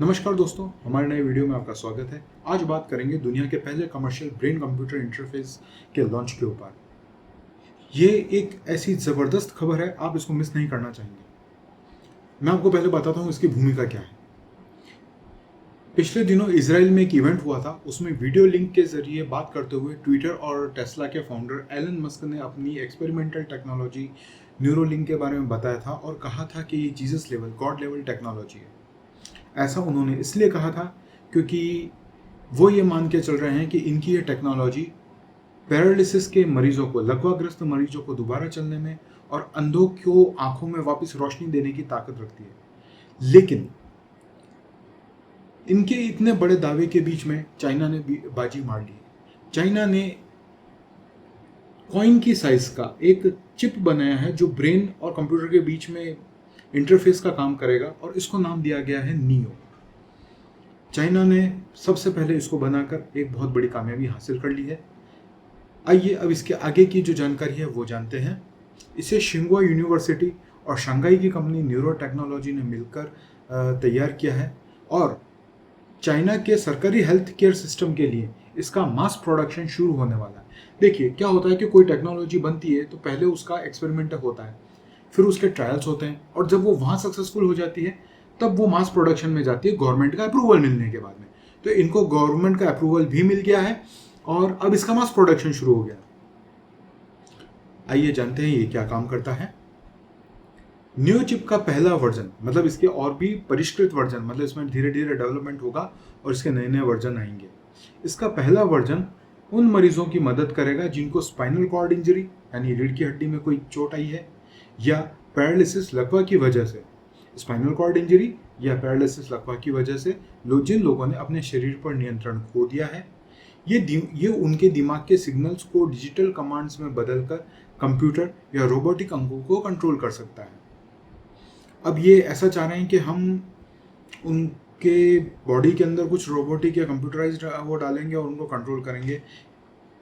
नमस्कार दोस्तों, हमारे नए वीडियो में आपका स्वागत है। आज बात करेंगे दुनिया के पहले कमर्शियल ब्रेन कंप्यूटर इंटरफेस के लॉन्च के ऊपर। ये एक ऐसी ज़बरदस्त खबर है, आप इसको मिस नहीं करना चाहेंगे। मैं आपको पहले बताता हूँ इसकी भूमिका क्या है। पिछले दिनों इसराइल में एक इवेंट हुआ था, उसमें वीडियो लिंक के जरिए बात करते हुए ट्विटर और टेस्ला के फाउंडर एलन मस्क ने अपनी एक्सपेरिमेंटल टेक्नोलॉजी न्यूरोलिंक के बारे में बताया था और कहा था कि ये Jesus level, God level technology है। ऐसा उन्होंने इसलिए कहा था क्योंकि वो ये मान के चल रहे हैं कि इनकी ये टेक्नोलॉजी पैरालिसिस के मरीजों को, लकवाग्रस्त मरीजों को दोबारा चलने में और अंधों को आंखों में वापस रोशनी देने की ताकत रखती है। लेकिन इनके इतने बड़े दावे के बीच में चाइना ने भी बाजी मार ली। चाइना ने कॉइन की साइज का एक चिप बनाया है जो ब्रेन और कंप्यूटर के बीच में इंटरफेस का काम करेगा और इसको नाम दिया गया है नियो। चाइना ने सबसे पहले इसको बनाकर एक बहुत बड़ी कामयाबी हासिल कर ली है। आइए अब इसके आगे की जो जानकारी है वो जानते हैं। इसे शिंगुआ यूनिवर्सिटी और शंघाई की कंपनी न्यूरो टेक्नोलॉजी ने मिलकर तैयार किया है और चाइना के सरकारी हेल्थ केयर सिस्टम के लिए इसका मास प्रोडक्शन शुरू होने वाला है। देखिए क्या होता है कि कोई टेक्नोलॉजी बनती है तो पहले उसका एक्सपेरिमेंट होता है, फिर उसके ट्रायल्स होते हैं और जब वो वहाँ सक्सेसफुल हो जाती है तब वो मास प्रोडक्शन में जाती है गवर्नमेंट का अप्रूवल मिलने के बाद में। तो इनको गवर्नमेंट का अप्रूवल भी मिल गया है और अब इसका मास प्रोडक्शन शुरू हो गया। आइए जानते हैं ये क्या काम करता है। न्यू चिप का पहला वर्जन, मतलब इसके और भी परिष्कृत वर्जन, मतलब इसमें धीरे धीरे डेवलपमेंट होगा और इसके नए नए वर्जन आएंगे। इसका पहला वर्जन उन मरीजों की मदद करेगा जिनको स्पाइनल कॉर्ड इंजरी यानी रीढ़ की हड्डी में कोई चोट आई है या पैरालिसिस लकवा की वजह से, स्पाइनल कॉर्ड इंजरी या पैरालिसिस लकवा की वजह से जिन लोगों ने अपने शरीर पर नियंत्रण खो दिया है, ये उनके दिमाग के सिग्नल्स को डिजिटल कमांड्स में बदलकर कंप्यूटर या रोबोटिक अंगों को कंट्रोल कर सकता है। अब ये ऐसा चाह रहे हैं कि हम उनके बॉडी के अंदर कुछ रोबोटिक या कंप्यूटराइज्ड वो डालेंगे और उनको कंट्रोल करेंगे,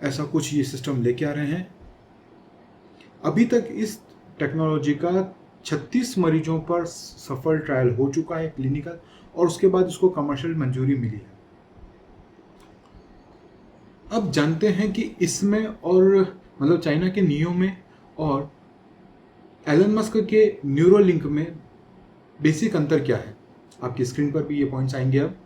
ऐसा कुछ ये सिस्टम लेके आ रहे हैं। अभी तक इस टेक्नोलॉजी का 36 मरीजों पर सफल ट्रायल हो चुका है क्लिनिकल, और उसके बाद इसको कमर्शियल मंजूरी मिली है। अब जानते हैं कि इसमें और मतलब चाइना के नियो में और एलन मस्क के न्यूरोलिंक में बेसिक अंतर क्या है। आपकी स्क्रीन पर भी ये पॉइंट्स आएंगे। अब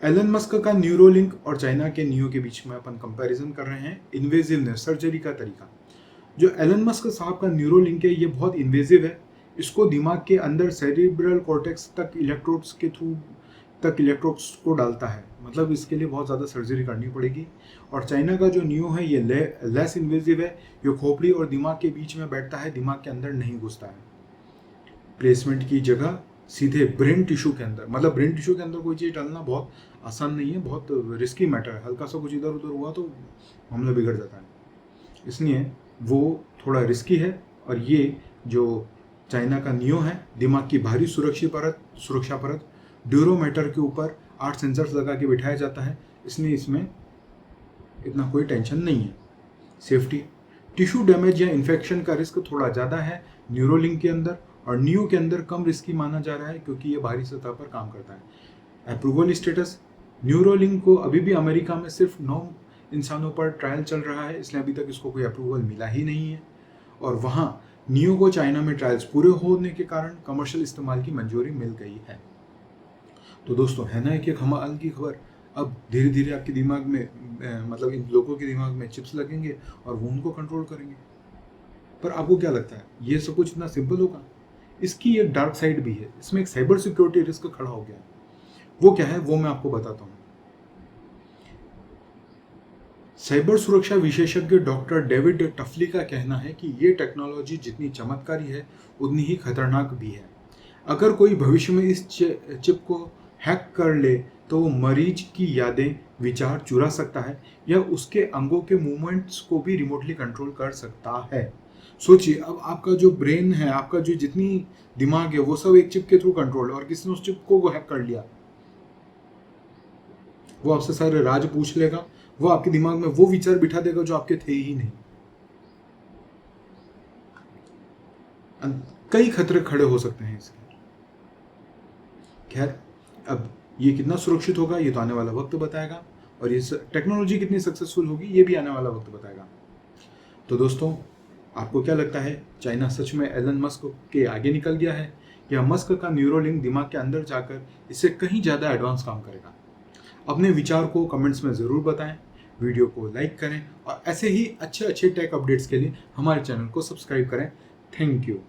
एलन मस्क का न्यूरोलिंक और चाइना के नियो के बीच में अपन कंपैरिजन कर रहे हैं इन्वेजिवनेस, सर्जरी का तरीका। जो एलन मस्क साहब का न्यूरोलिंक है ये बहुत इन्वेजिव है। इसको दिमाग के अंदर सेरिब्रल कॉर्टेक्स तक इलेक्ट्रोड्स के थ्रू इलेक्ट्रोड्स को डालता है, मतलब इसके लिए बहुत ज़्यादा सर्जरी करनी पड़ेगी। और चाइना का जो नियो है ये लेस इन्वेजिव है, ये खोपड़ी और दिमाग के बीच में बैठता है, दिमाग के अंदर नहीं घुसता है। प्लेसमेंट की जगह सीधे ब्रेन टिश्यू के अंदर, मतलब ब्रेन टिश्यू के अंदर कोई चीज़ डालना बहुत आसान नहीं है, बहुत रिस्की मैटर है। हल्का सा कुछ इधर उधर हुआ तो मामला बिगड़ जाता है, इसलिए वो थोड़ा रिस्की है। और ये जो चाइना का नियो है, दिमाग की भारी सुरक्षा परत ड्यूरोमीटर के ऊपर 8 सेंसर्स लगा के बिठाया जाता है, इसलिए इसमें इतना कोई टेंशन नहीं है। सेफ्टी, टिश्यू डैमेज या इन्फेक्शन का रिस्क थोड़ा ज़्यादा है न्यूरोलिंक के अंदर, और नियो के अंदर कम रिस्की माना जा रहा है क्योंकि ये बाहरी सतह पर काम करता है। अप्रूवल स्टेटस, न्यूरोलिंक को अभी भी अमेरिका में सिर्फ 9 इंसानों पर ट्रायल चल रहा है, इसलिए अभी तक इसको कोई अप्रूवल मिला ही नहीं है। और वहाँ नियो को चाइना में ट्रायल्स पूरे होने के कारण कमर्शियल इस्तेमाल की मंजूरी मिल गई है। तो दोस्तों, है ना एक कमाल की खबर। अब धीरे धीरे आपके दिमाग में मतलब इन लोगों के दिमाग में चिप्स लगेंगे और वो उनको कंट्रोल करेंगे। पर आपको क्या लगता है ये सब कुछ इतना सिंपल होगा? इसकी एक डार्क साइड भी है, इसमें एक साइबर सिक्योरिटी रिस्क खड़ा हो गया है। वो क्या है वो मैं आपको बताता हूँ। साइबर सुरक्षा विशेषज्ञ डॉक्टर डेविड टफली का कहना है कि ये टेक्नोलॉजी जितनी चमत्कारी है उतनी ही खतरनाक भी है। अगर कोई भविष्य में इस चिप को हैक कर ले तो वो मरीज की यादें, विचार चुरा सकता है या उसके अंगों के मूवमेंट्स को भी रिमोटली कंट्रोल कर सकता है। सोचिए, अब आपका जो ब्रेन है, आपका जो जितनी दिमाग है, वो सब एक चिप के थ्रू कंट्रोल है और किसी ने उस चिप को हैक कर लिया, वो आपसे सारे राज पूछ लेगा, वो आपके दिमाग में वो विचार बिठा देगा जो आपके थे ही नहीं। कई खतरे खड़े हो सकते हैं इसके। खैर, अब ये कितना सुरक्षित होगा ये तो आने वाला वक्त बताएगा, और ये टेक्नोलॉजी कितनी सक्सेसफुल होगी ये भी आने वाला वक्त बताएगा। तो दोस्तों, आपको क्या लगता है, चाइना सच में एलन मस्क के आगे निकल गया है, या मस्क का न्यूरोलिंक दिमाग के अंदर जाकर इससे कहीं ज़्यादा एडवांस काम करेगा? अपने विचार को कमेंट्स में ज़रूर बताएं, वीडियो को लाइक करें, और ऐसे ही अच्छे अच्छे टेक अपडेट्स के लिए हमारे चैनल को सब्सक्राइब करें। Thank you.